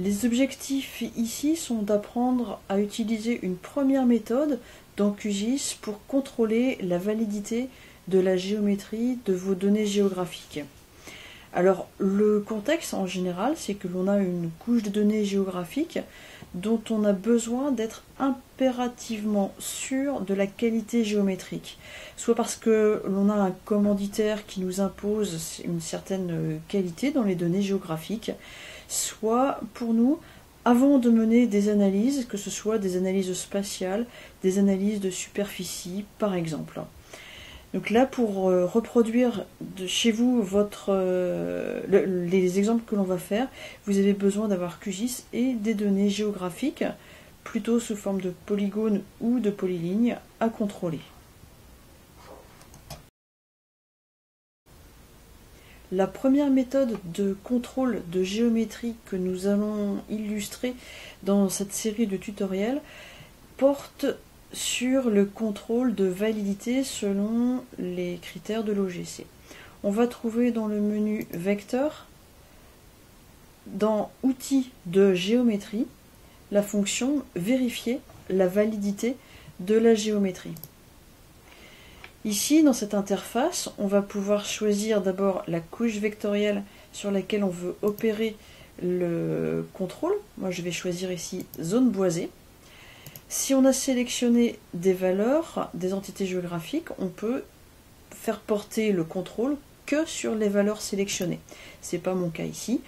Les objectifs ici sont d'apprendre à utiliser une première méthode dans QGIS pour contrôler la validité de la géométrie de vos données géographiques. Alors, le contexte en général, c'est que l'on a une couche de données géographiques dont on a besoin d'être impérativement sûr de la qualité géométrique. Soit parce que l'on a un commanditaire qui nous impose une certaine qualité dans les données géographiques, soit pour nous, avant de mener des analyses, que ce soit des analyses spatiales, des analyses de superficie par exemple. Donc là, pour reproduire chez vous les exemples que l'on va faire, vous avez besoin d'avoir QGIS et des données géographiques, plutôt sous forme de polygones ou de polylignes, à contrôler. La première méthode de contrôle de géométrie que nous allons illustrer dans cette série de tutoriels porte sur le contrôle de validité selon les critères de l'OGC. On va trouver dans le menu Vecteur, dans Outils de géométrie, la fonction Vérifier la validité de la géométrie. Ici, dans cette interface, on va pouvoir choisir d'abord la couche vectorielle sur laquelle on veut opérer le contrôle. Moi, je vais choisir ici Zone boisée. Si on a sélectionné des valeurs, des entités géographiques, on peut faire porter le contrôle que sur les valeurs sélectionnées. Ce n'est pas mon cas ici.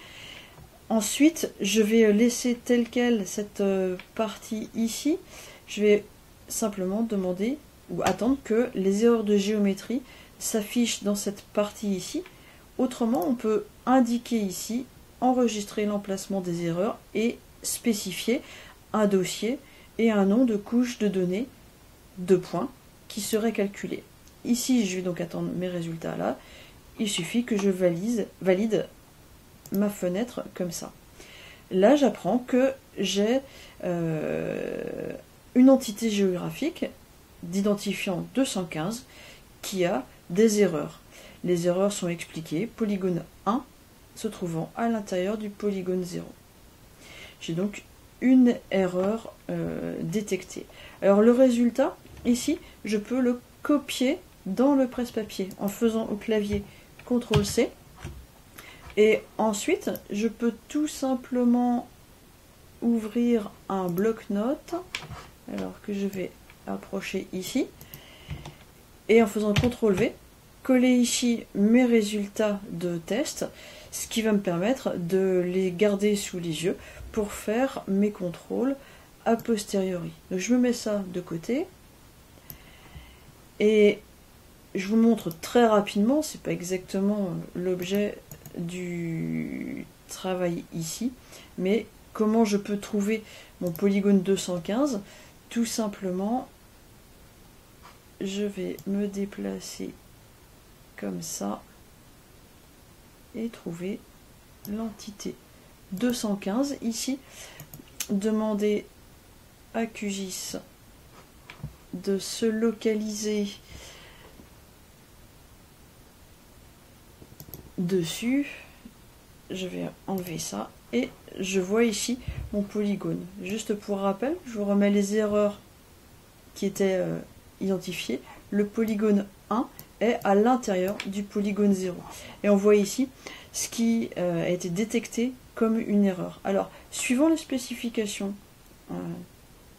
Ensuite, je vais laisser telle quelle cette partie ici. Je vais simplement demander ou attendre que les erreurs de géométrie s'affichent dans cette partie ici. Autrement, on peut indiquer ici, enregistrer l'emplacement des erreurs et spécifier un dossier et un nom de couche de données, de points, qui serait calculé. Ici, je vais donc attendre mes résultats là. Il suffit que je valide ma fenêtre comme ça. Là, j'apprends que j'ai une entité géographique d'identifiant 215 qui a des erreurs. Les erreurs sont expliquées. Polygone 1 se trouvant à l'intérieur du polygone 0. J'ai donc une erreur détectée. Alors le résultat, ici, je peux le copier dans le presse-papier en faisant au clavier CTRL-C. Et ensuite, je peux tout simplement ouvrir un bloc-notes, alors que je vais approcher ici, et en faisant CTRL-V, coller ici mes résultats de test, ce qui va me permettre de les garder sous les yeux pour faire mes contrôles a posteriori. Donc je me mets ça de côté, et je vous montre très rapidement, c'est pas exactement l'objet du travail ici, mais comment je peux trouver mon polygone 215. Tout simplement, je vais me déplacer comme ça et trouver l'entité 215 ici. Demander à QGIS de se localiser dessus. Je vais enlever ça et je vois ici mon polygone. Juste pour rappel, je vous remets les erreurs qui étaient identifiées. Le polygone 1 est à l'intérieur du polygone 0. Et on voit ici ce qui a été détecté comme une erreur. Alors, suivant les spécifications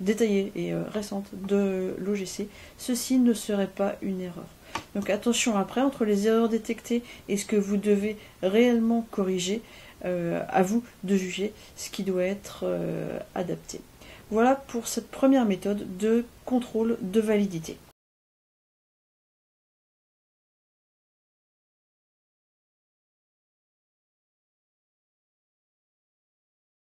détaillées et récentes de l'OGC, ceci ne serait pas une erreur. Donc attention après, entre les erreurs détectées et ce que vous devez réellement corriger, à vous de juger ce qui doit être adapté. Voilà pour cette première méthode de contrôle de validité.